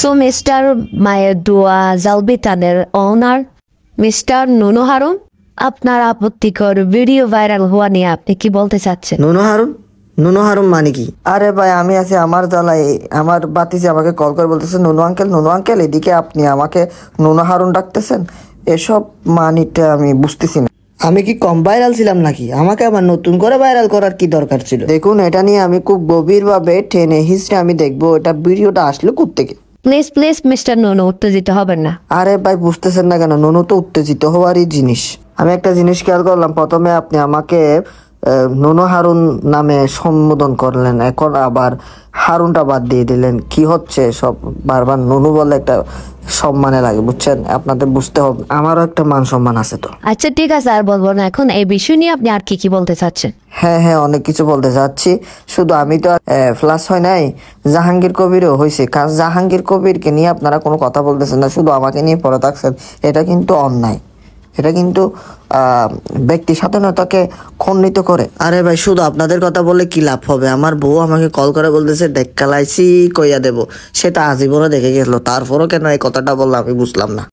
So mister মায়ের দোয়া জালবিতানের ওনার mister নুনু হারুন, আপনার আপত্তিকর ভিডিও ভাইরাল হওয়া নিয়ে আপনি কি বলতে চাচ্ছেন? নুনু হারুন মানে কি? আরে ভাই আমি আছি আমার জ্বালায়, আমার বাতিজি আমাকে কল করে বলতেছে নুনু আঙ্কেল, এদিকে আপনি আমাকে নুনু হারুন ডাকতেছেন। এসব মানিটা আমি বুঝতেছি না। আমি কি কম ভাইরাল ছিলাম নাকি? আমাকে আবার নতুন করে ভাইরাল করার কি দরকার ছিল? দেখুন, এটা নিয়ে আমি খুব গভীরভাবে টেনে হিস্ট্রি আমি দেখবো এটা ভিডিওটা আসলে কোত্থেকে। প্লিজ প্লিজ মিস্টার নুনু, উত্তেজিত হবেন না। আরে ভাই বুঝতেছেন না কেন? নুনু তো উত্তেজিত হওয়ারই জিনিস। আমি একটা জিনিস খেয়াল করলাম, প্রথমে আপনি আমাকে নুনু হারুন নামে সম্বোধন করলেন, এখন আবার হারুনটা বাদ দিয়ে দিলেন। কি হচ্ছে সব? বারবার নুনু বলে একটা সম্মানে লাগে, বুঝছেন? আপনাদের বুঝতে হবে আমারও একটা মান সম্মান আছে তো। আচ্ছা ঠিক আছে, আর বলবো না। এখন এই বিষয় নিয়ে আপনি আর কি বলতে চাচ্ছেন? হ্যাঁ, অনেক কিছু বলতে চাচ্ছি। শুধু আমি তো ফ্লাস হয় নাই, জাহাঙ্গীর কবিরও হয়েছে। কারণ জাহাঙ্গীর কবিরকে নিয়ে আপনারা কোনো কথা বলতেছেন না, শুধু আমাকে নিয়ে পড়ে থাকছেন। এটা কিন্তু অন্যায়, এটা কিন্তু ব্যক্তি স্বাধীনতাকে খণ্ডিত করে। আরে ভাই শুধু আপনাদের কথা বলে কি লাভ হবে? আমার বউ আমাকে কল করে বলতেছে দেখ কালাইছি কইয়া দেবো, সেটা আজীবনে দেখে গেল, তারপরও কেন এই কথাটা বললাম আমি বুঝলাম না।